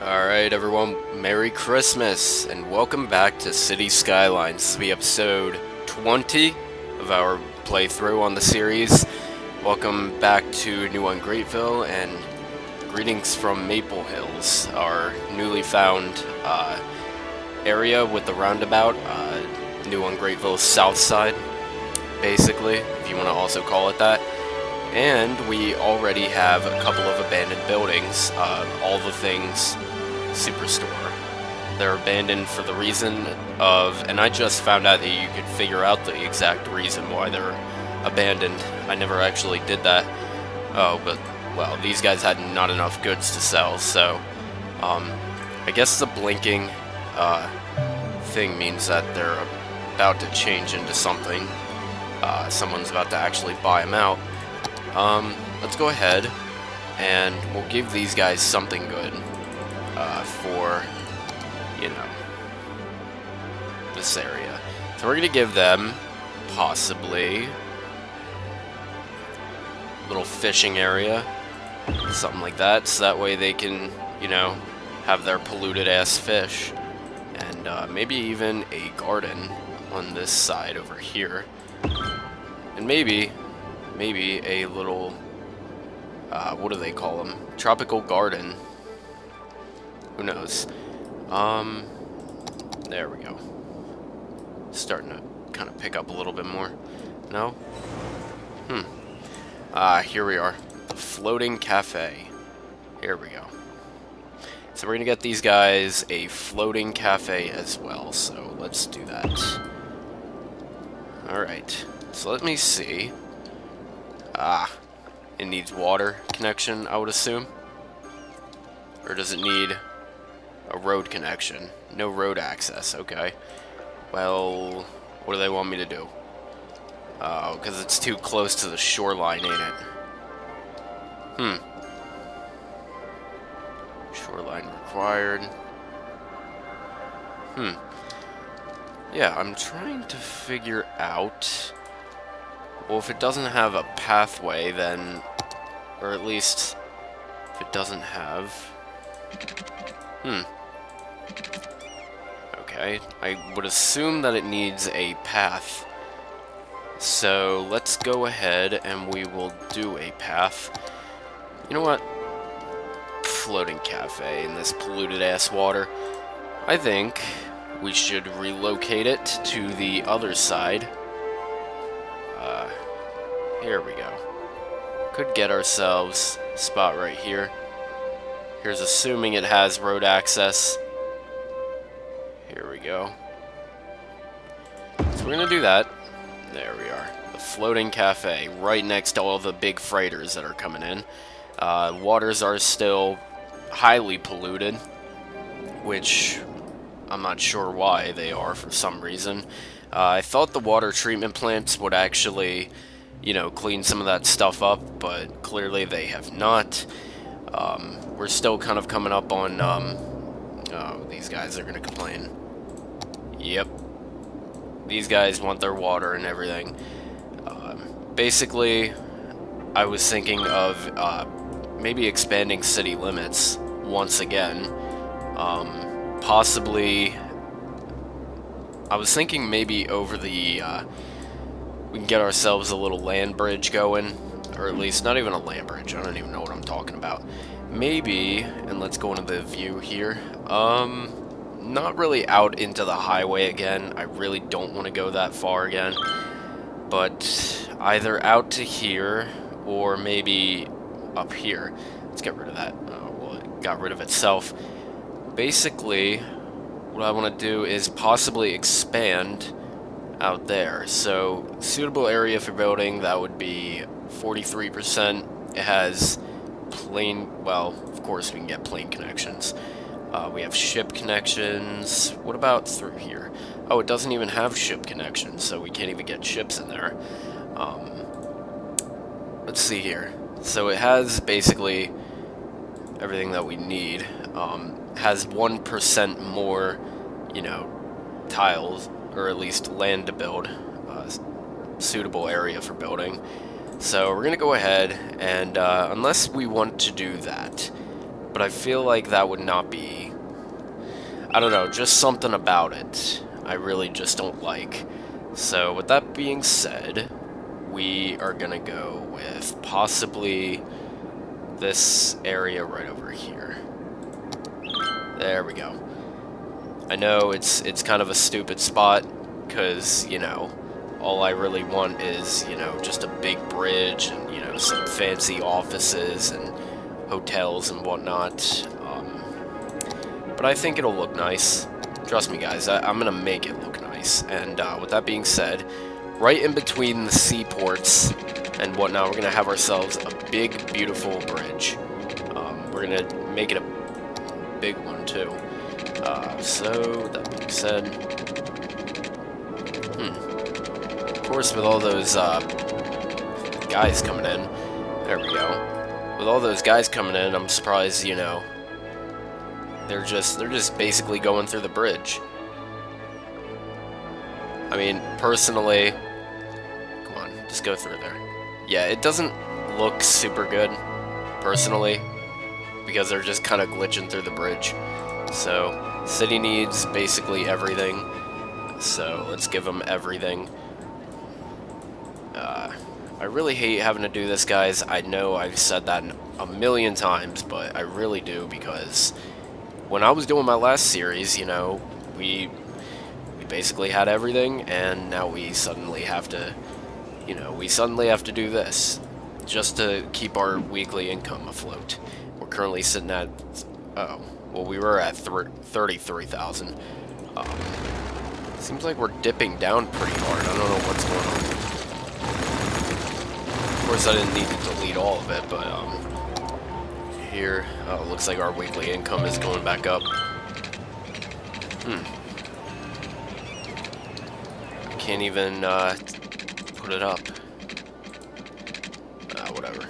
Alright everyone, Merry Christmas, and welcome back to City Skylines. This will be episode 20 of our playthrough on the series. Welcome back to New Ungrateville, and greetings from Maple Hills, our newly found area with the roundabout, New Ungrateville's south side, basically, if you want to also call it that. And we already have a couple of abandoned buildings, all the things Superstore. They're abandoned for the reason of, and I just found out that you could figure out the exact reason why they're abandoned. I never actually did that. Oh, but, well, these guys had not enough goods to sell, so, I guess the blinking, thing means that they're about to change into something. Someone's about to actually buy them out. Let's go ahead, and we'll give these guys something good, for, you know, this area. So we're gonna give them, possibly, a little fishing area, something like that, so that way they can, you know, have their polluted-ass fish. And, maybe even a garden on this side over here. And maybe a little, what do they call them? Tropical garden. Who knows? There we go. Starting to kind of pick up a little bit more. No? Here we are. The floating cafe. Here we go. So we're gonna get these guys a floating cafe as well, so let's do that. Alright, so let me see. It needs water connection, I would assume. Or does it need a road connection? No road access, okay. Well, what do they want me to do? Oh, because it's too close to the shoreline, ain't it? Shoreline required. Yeah, I'm trying to figure out... Well, if it doesn't have a pathway, then... Or at least... If it doesn't have... Okay, I would assume that it needs a path. So, let's go ahead and we will do a path. You know what? Floating cafe in this polluted-ass water. I think we should relocate it to the other side. Here we go. Could get ourselves a spot right here. Here's assuming it has road access. Here we go. So we're gonna do that. There we are. The floating cafe, right next to all the big freighters that are coming in. Waters are still highly polluted, which I'm not sure why they are for some reason. I thought the water treatment plants would actually, you know, clean some of that stuff up, but clearly they have not. We're still kind of coming up on, oh, these guys are gonna complain. Yep. These guys want their water and everything. Basically, I was thinking of, maybe expanding city limits once again. Possibly, I was thinking maybe over the, we can get ourselves a little land bridge going, or at least not even a land bridge, I don't even know what I'm talking about. Maybe, and let's go into the view here, not really out into the highway again. I really don't want to go that far again, but either out to here, or maybe up here. Let's get rid of that. Well, it got rid of itself. Basically, what I want to do is possibly expand out there. So, suitable area for building, that would be 43%. It has plane, well, of course we can get plane connections. We have ship connections. What about through here? Oh, it doesn't even have ship connections, so we can't even get ships in there. Let's see here. So it has basically everything that we need. Has 1% more, you know, tiles, or at least land to build. Suitable area for building. So we're gonna go ahead and, unless we want to do that, but I feel like that would not be, I don't know, just something about it I really just don't like. So with that being said, we are gonna go with possibly this area right over here. There we go. I know it's kind of a stupid spot, because, you know, all I really want is, you know, just a big bridge and, you know, some fancy offices and hotels and whatnot. But I think it'll look nice. Trust me, guys, I'm gonna make it look nice. And with that being said, right in between the seaports and whatnot, we're gonna have ourselves a big, beautiful bridge. We're gonna make it a big one too. So with that being said, of course, with all those guys coming in, there we go. With all those guys coming in, I'm surprised, you know, they're just basically going through the bridge. I mean, personally, come on, just go through there. Yeah, it doesn't look super good, personally, because they're just kind of glitching through the bridge. So, city needs basically everything, so let's give them everything. I really hate having to do this, guys. I know I've said that a million times, but I really do, because when I was doing my last series, you know, we basically had everything, and now we suddenly have to, you know, do this just to keep our weekly income afloat. We're currently sitting at, oh, well, we were at 33,000. Seems like we're dipping down pretty hard. I don't know what's going on. Of course, I didn't need to delete all of it, but here, looks like our weekly income is going back up. Can't even put it up. Whatever.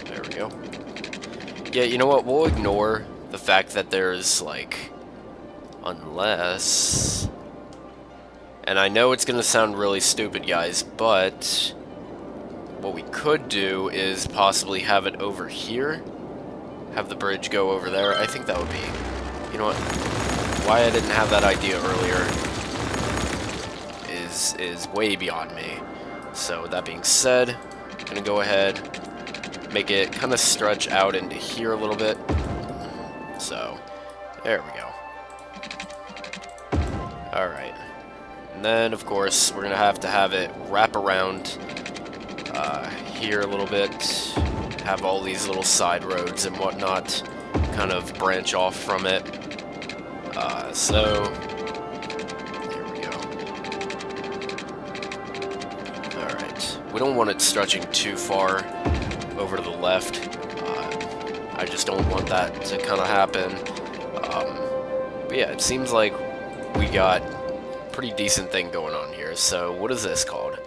There we go. Yeah, you know what? We'll ignore the fact that there's, like, unless... And I know it's gonna sound really stupid, guys, but what we could do is possibly have it over here. Have the bridge go over there. I think that would be... You know what? Why I didn't have that idea earlier is way beyond me. So with that being said, I'm gonna go ahead, make it kind of stretch out into here a little bit. So there we go. Alright. And then of course we're gonna have it wrap around here a little bit, have all these little side roads and whatnot kind of branch off from it. So there we go. Alright. We don't want it stretching too far over to the left. I just don't want that to kind of happen. But yeah, it seems like we got a pretty decent thing going on here. So what is this called?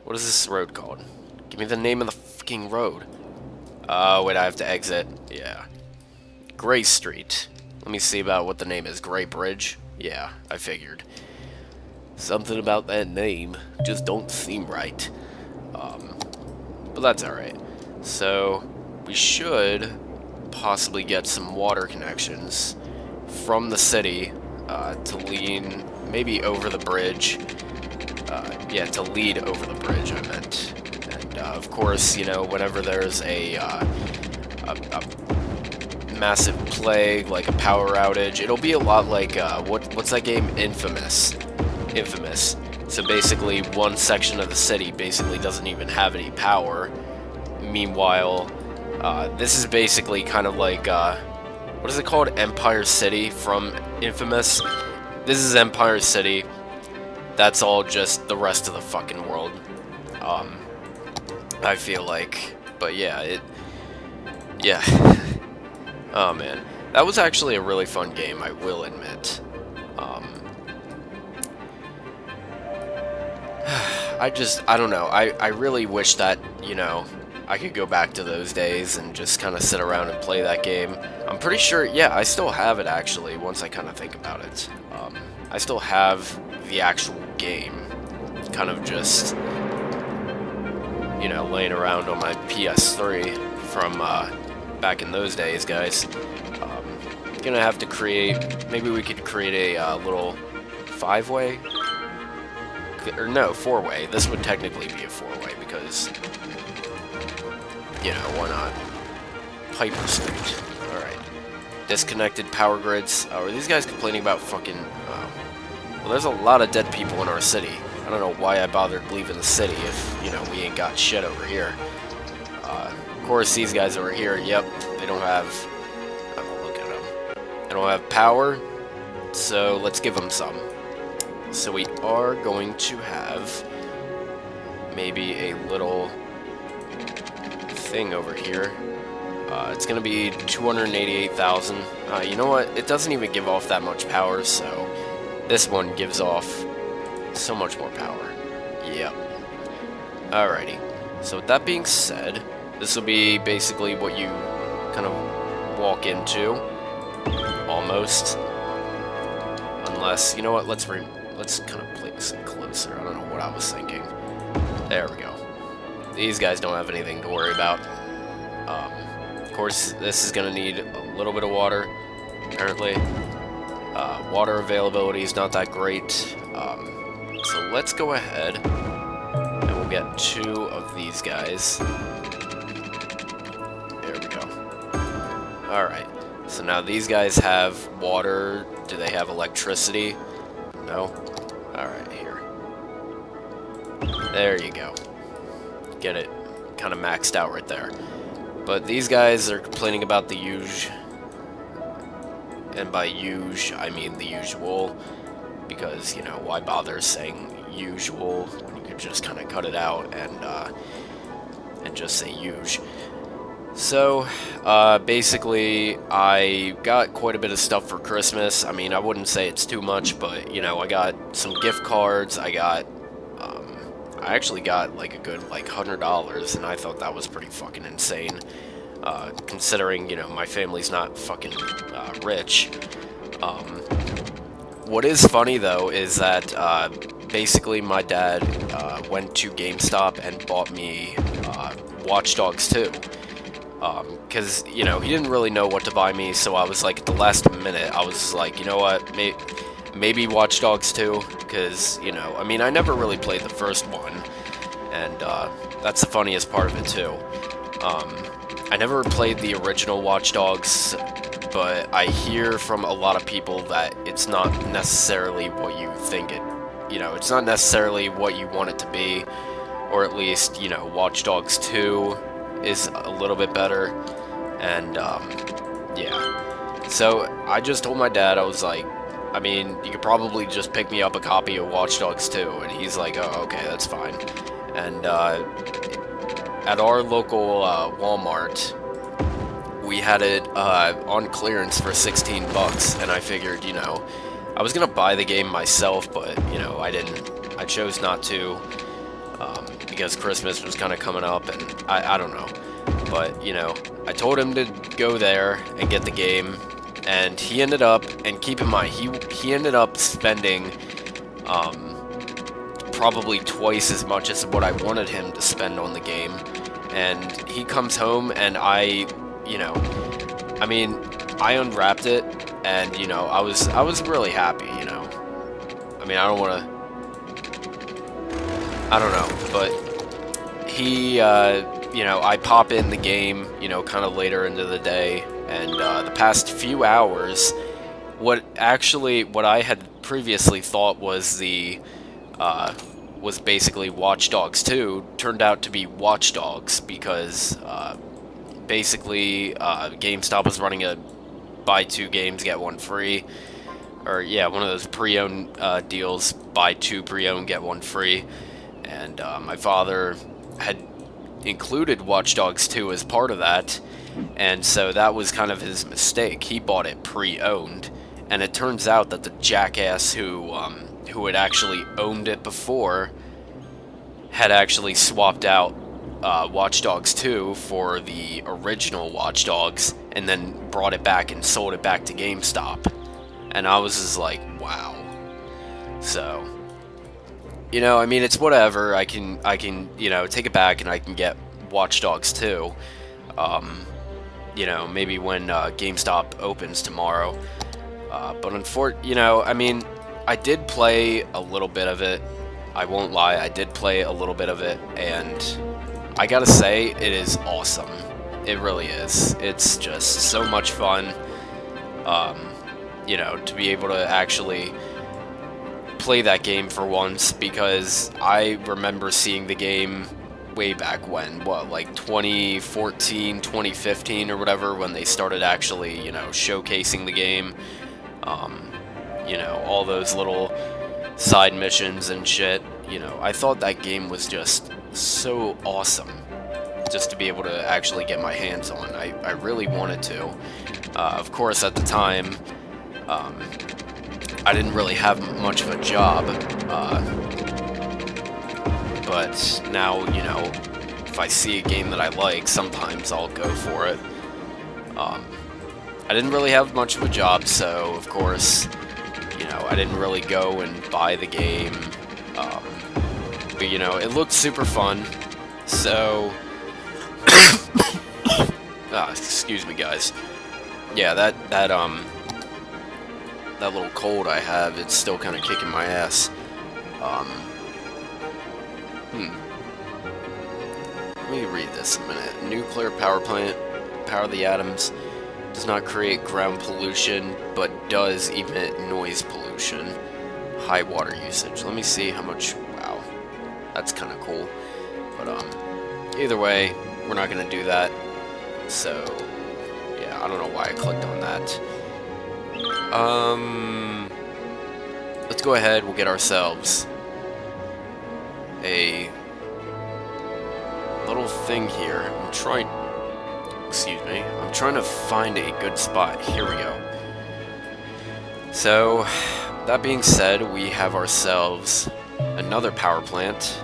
What is this road called? Give me the name of the fucking road. Wait, I have to exit. Yeah. Gray Street. Let me see about what the name is. Gray Bridge? Yeah, I figured. Something about that name just don't seem right. But that's alright. So, we should possibly get some water connections from the city to lead maybe over the bridge. Yeah, to lead over the bridge, I meant. And, of course, you know, whenever there's a massive plague, like a power outage, it'll be a lot like, what's that game? Infamous. So basically, one section of the city basically doesn't even have any power. Meanwhile, this is basically kind of like, what is it called? Empire City from Infamous. This is Empire City. That's all just the rest of the fucking world. I feel like. But yeah, yeah. Oh man. That was actually a really fun game, I will admit. I don't know. I really wish that, you know, I could go back to those days and just kind of sit around and play that game. I'm pretty sure, yeah, I still have it actually, once I kind of think about it. I still have the actual game, kind of just you know, laying around on my PS3 from back in those days, guys. Gonna have to create, maybe we could create a little 5-way, or no, 4-way. This would technically be a 4-way because, you know, why not? Piper Street. Alright. Disconnected power grids. Oh, are these guys complaining about fucking... well, there's a lot of dead people in our city. I don't know why I bothered leaving the city if, you know, we ain't got shit over here. Of course, these guys over here, yep, they don't have... Oh, look at them. They don't have power, so let's give them some. So we are going to have maybe a little thing over here. It's going to be 288,000. You know what? It doesn't even give off that much power, so this one gives off so much more power. Yep. Alrighty. So with that being said, this will be basically what you kind of walk into, almost. Unless, you know what? Let's kind of place it closer. I don't know what I was thinking. There we go. These guys don't have anything to worry about. Of course, this is going to need a little bit of water, apparently. Water availability is not that great. So let's go ahead and we'll get 2 of these guys. There we go. Alright, so now these guys have water. Do they have electricity? No? Alright, here. There you go. Get it kind of maxed out right there. But these guys are complaining about the usual. And by usual, I mean the usual. Because, you know, why bother saying usual? You could just kind of cut it out and just say usual. So, basically, I got quite a bit of stuff for Christmas. I mean, I wouldn't say it's too much, but, you know, I got some gift cards. I actually got, like, a good, like, $100, and I thought that was pretty fucking insane. Considering, you know, my family's not fucking, rich. What is funny, though, is that, basically my dad, went to GameStop and bought me, Watch Dogs 2. Because, you know, he didn't really know what to buy me, so I was like, at the last minute, I was like, you know what, maybe Watch Dogs 2, because, you know, I mean, I never really played the first one, and, that's the funniest part of it, too. I never played the original Watch Dogs, but I hear from a lot of people that it's not necessarily what you think it, you know, it's not necessarily what you want it to be, or at least, you know, Watch Dogs 2 is a little bit better, and, yeah. So, I just told my dad, I was like, I mean, you could probably just pick me up a copy of Watch Dogs 2, and he's like, oh, okay, that's fine. And, at our local, Walmart, we had it, on clearance for 16 bucks, and I figured, you know, I was gonna buy the game myself, but, you know, I chose not to, because Christmas was kind of coming up, and I don't know, but, you know, I told him to go there and get the game, and he ended up, and keep in mind, he ended up spending, probably twice as much as what I wanted him to spend on the game, and he comes home, and you know, I mean, I unwrapped it, and, you know, I was really happy, you know. I mean, I don't know, but he, you know, I pop in the game, you know, kind of later into the day, and, the past few hours, what I had previously thought was was basically Watch Dogs 2, turned out to be Watch Dogs, because, basically, GameStop was running a buy 2 games, get 1 free, or, yeah, one of those pre-owned, deals, buy 2 pre-owned, get 1 free, and, my father had included Watch Dogs 2 as part of that, and so that was kind of his mistake. He bought it pre-owned, and it turns out that the jackass who had actually owned it before had actually swapped out Watch Dogs 2 for the original Watch Dogs, and then brought it back and sold it back to GameStop. And I was just like, wow. So, You know, I mean, it's whatever. You know, take it back and I can get Watch Dogs 2. You know, maybe when GameStop opens tomorrow. But you know, I mean, I did play a little bit of it. I won't lie, I did play a little bit of it, and I gotta say, it is awesome. It really is. It's just so much fun, you know, to be able to actually play that game for once, because I remember seeing the game way back when, what, like 2014, 2015 or whatever, when they started actually, you know, showcasing the game. You know, all those little side missions and shit. You know, I thought that game was just so awesome, just to be able to actually get my hands on. I really wanted to. Of course, at the time, I didn't really have much of a job, but now, you know, if I see a game that I like, sometimes I'll go for it. I didn't really have much of a job, so, of course, you know, I didn't really go and buy the game, but, you know, it looked super fun, so, excuse me, guys. Yeah, that little cold I have, it's still kind of kicking my ass. Let me read this a minute. Nuclear power plant, power the atoms, does not create ground pollution, but does emit noise pollution. High water usage. Let me see how much. Wow, that's kind of cool. But either way, we're not gonna do that. So yeah, I don't know why I clicked on that. Let's go ahead. We'll get ourselves a little thing here. Excuse me. I'm trying to find a good spot. Here we go. So, that being said, we have ourselves another power plant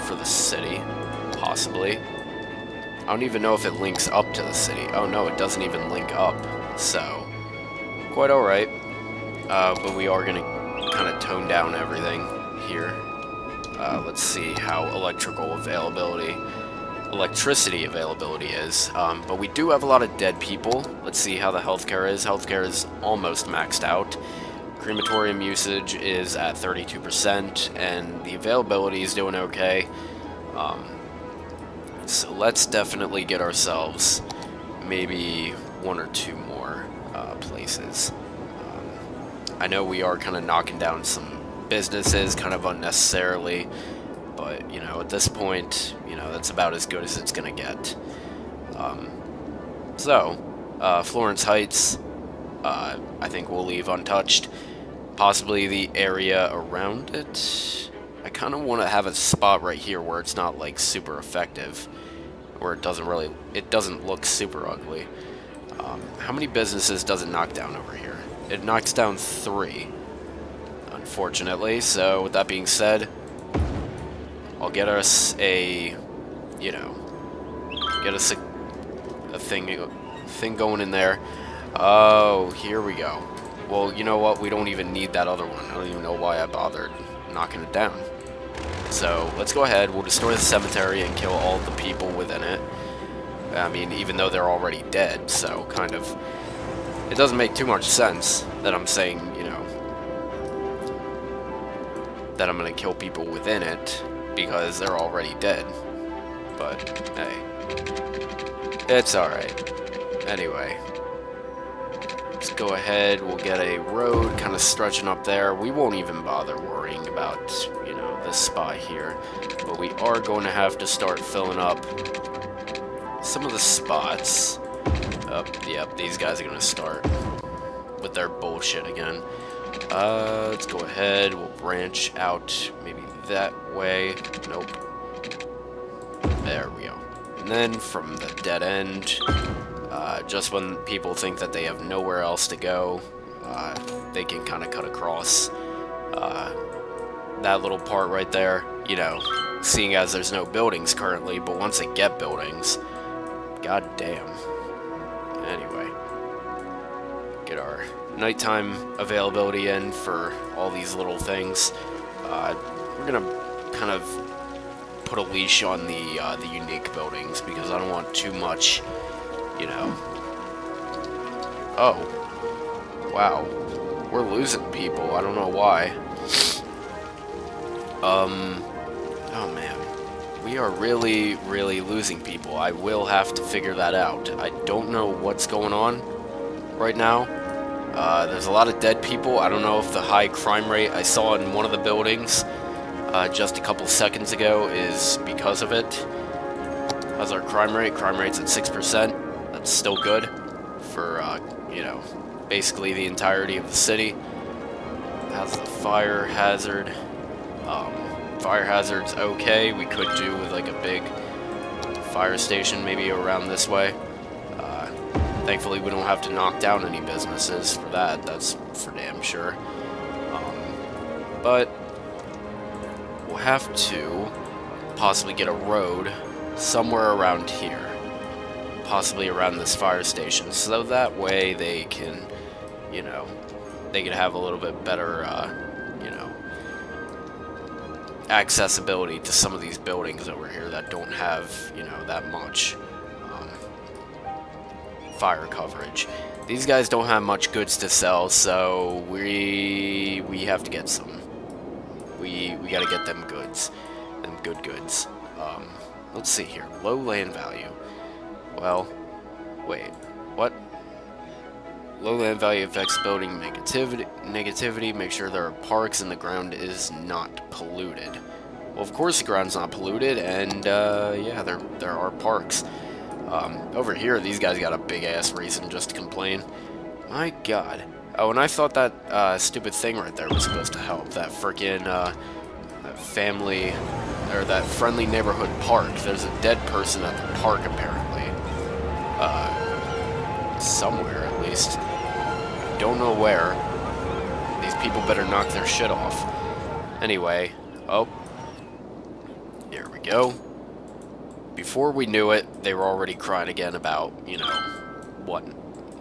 for the city, possibly. I don't even know if it links up to the city. Oh no, it doesn't even link up. So, quite alright. But we are going to kind of tone down everything here. Let's see how electricity availability is. But we do have a lot of dead people. Let's see how the healthcare is. Healthcare is almost maxed out. Crematorium usage is at 32%, and the availability is doing okay. So let's definitely get ourselves maybe one or two more places. I know we are kind of knocking down some businesses kind of unnecessarily, but, you know, at this point, you know, that's about as good as it's gonna get. Florence Heights, I think we'll leave untouched. Possibly the area around it. I kind of want to have a spot right here where it's not, like, super effective, where it doesn't look super ugly. How many businesses does it knock down over here? It knocks down 3, unfortunately. So, with that being said, I'll get us a, you know, a thing going in there. Oh, here we go. Well, you know what? We don't even need that other one. I don't even know why I bothered knocking it down. So, let's go ahead. We'll destroy the cemetery and kill all the people within it. I mean, even though they're already dead, so kind of... It doesn't make too much sense that I'm saying, you know, that I'm gonna kill people within it, because they're already dead. But, hey. It's alright. Anyway. Let's go ahead, we'll get a road kind of stretching up there. We won't even bother worrying about, you know, this spot here. But we are going to have to start filling up some of the spots. Yep, these guys are going to start with their bullshit again. Let's go ahead, we'll branch out maybe that way. Nope. There we go. And then from the dead end, just when people think that they have nowhere else to go, they can kind of cut across that little part right there, you know, seeing as there's no buildings currently, but once they get buildings, god damn. Anyway, get our nighttime availability in for all these little things. We're we're gonna kind of put a leash on the unique buildings because I don't want too much, you know. Oh, wow, we're losing people. I don't know why. Oh man, we are really, really losing people. I will have to figure that out. I don't know what's going on right now. There's a lot of dead people. I don't know if the high crime rate I saw in one of the buildings just a couple seconds ago is because of it. How's our crime rate? Crime rate's at 6%. That's still good for, you know, basically the entirety of the city. How's the fire hazard? Fire hazard's okay. We could do with like a big fire station maybe around this way. Thankfully, we don't have to knock down any businesses for that. That's for damn sure. But we'll have to possibly get a road somewhere around here. Possibly around this fire station. So that way they can, you know, they can have a little bit better, you know, accessibility to some of these buildings over here that don't have, you know, that much fire coverage. These guys don't have much goods to sell, so we have to get some. We got to get them goods, them good goods. Let's see here. Low land value. Well, wait, what? Low land value affects building negativity. Make sure there are parks and the ground is not polluted. Well, of course the ground's not polluted, and yeah, there are parks. Over here, these guys got a big-ass reason just to complain. My god. Oh, and I thought that stupid thing right there was supposed to help. That frickin', that family, or that friendly neighborhood park. There's a dead person at the park, apparently. Somewhere, at least. Don't know where. These people better knock their shit off. Anyway, oh. Here we go. Before we knew it, they were already crying again about, you know,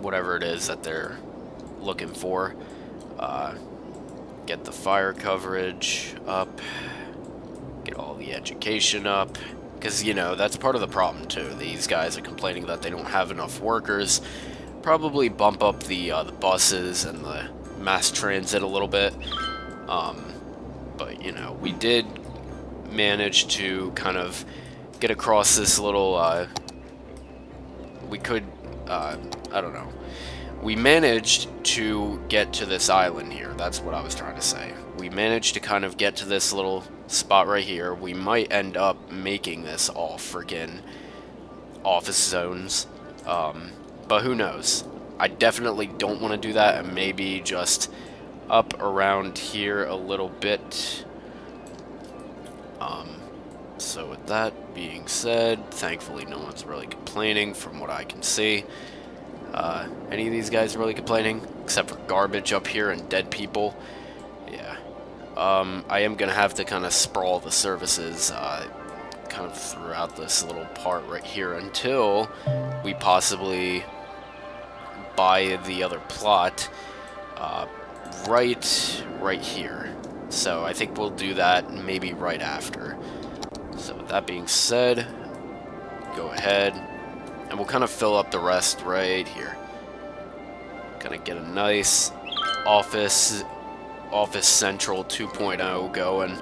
whatever it is that they're looking for. Get the fire coverage up. Get all the education up. Because, you know, that's part of the problem, too. These guys are complaining that they don't have enough workers. Probably bump up the buses and the mass transit a little bit. But, you know, we did manage to kind of get across this little, we could, I don't know. We managed to get to this island here. That's what I was trying to say. We managed to kind of get to this little spot right here. We might end up making this all freaking office zones. But who knows? I definitely don't want to do that, and maybe just up around here a little bit. So with that being said, thankfully no one's really complaining from what I can see. Any of these guys really complaining? Except for garbage up here and dead people. Yeah. I am going to have to kind of sprawl the services kind of throughout this little part right here until we possibly buy the other plot right here. So I think we'll do that maybe right after. So with that being said, go ahead and we'll kind of fill up the rest right here. Kind of get a nice Office Central 2.0 going.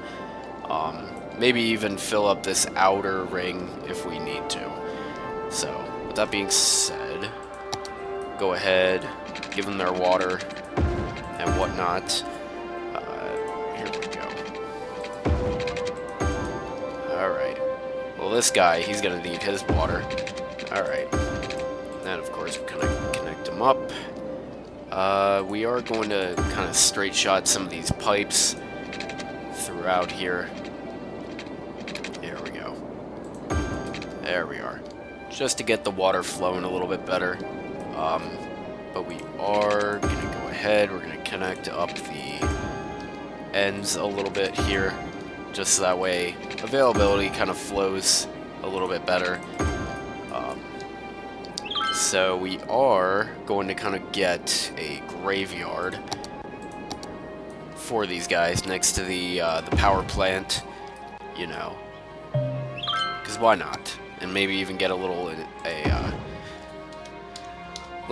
Maybe even fill up this outer ring if we need to. So with that being said, go ahead, give them their water and whatnot. Here we go. Alright. Well, this guy, he's going to need his water. Alright. And of course, we're going to connect him up. We are going to kind of straight shot some of these pipes throughout here. Here we go. There we are. Just to get the water flowing a little bit better. But we are going to go ahead. We're going to connect up the ends a little bit here. Just so that way availability kind of flows a little bit better. So we are going to kind of get a graveyard for these guys next to the power plant, you know, because why not? And maybe even get a little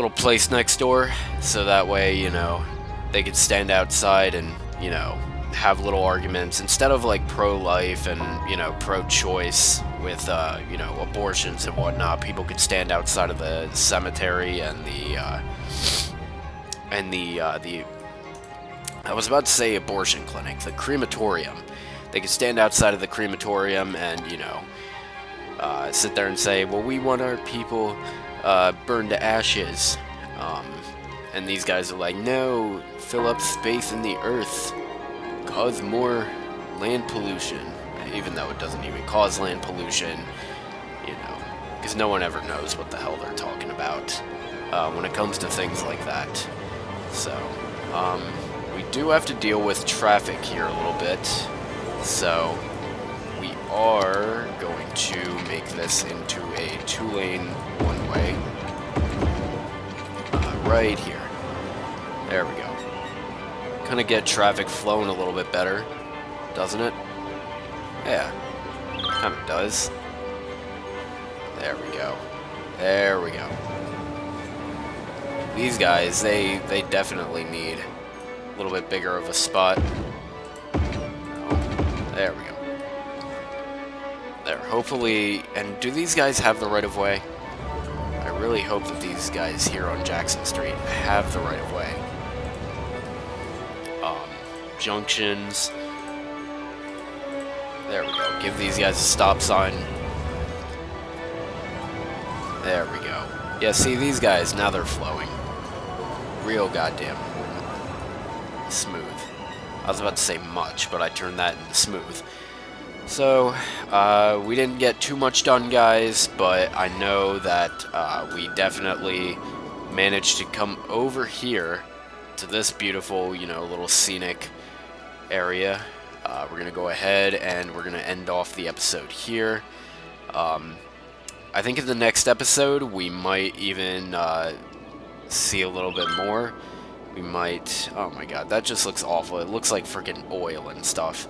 place next door, so that way, you know, they could stand outside and, you know, have little arguments instead of like pro-life and, you know, pro-choice with you know, abortions and whatnot. People could stand outside of the cemetery and the I was about to say abortion clinic, the crematorium. They could stand outside of the crematorium and, you know, sit there and say, well, we want our people burned to ashes. And these guys are like, no, fill up space in the earth, cause more land pollution. Even though it doesn't even cause land pollution, you know, because no one ever knows what the hell they're talking about when it comes to things like that. So, we do have to deal with traffic here a little bit, so we are going to make this into a 2-lane one-way right here. There we go. Kind of get traffic flowing a little bit better, doesn't it? Yeah, kind of does. There we go. There we go. These guys, they definitely need a little bit bigger of a spot. Oh, there we go. There, hopefully, and do these guys have the right-of-way? I really hope that these guys here on Jackson Street have the right-of-way. Junctions. There we go. Give these guys a stop sign. There we go. Yeah, see, these guys, now they're flowing. Real goddamn smooth. I was about to say much, but I turned that into smooth. So, we didn't get too much done, guys, but I know that we definitely managed to come over here to this beautiful, you know, little scenic area. We're going to go ahead and we're going to end off the episode here. I think in the next episode we might even see a little bit more. We might... Oh my god, that just looks awful. It looks like freaking oil and stuff.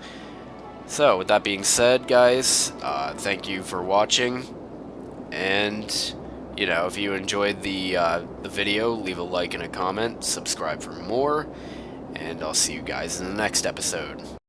So, with that being said, guys, thank you for watching. And, you know, if you enjoyed the video, leave a like and a comment. Subscribe for more. And I'll see you guys in the next episode.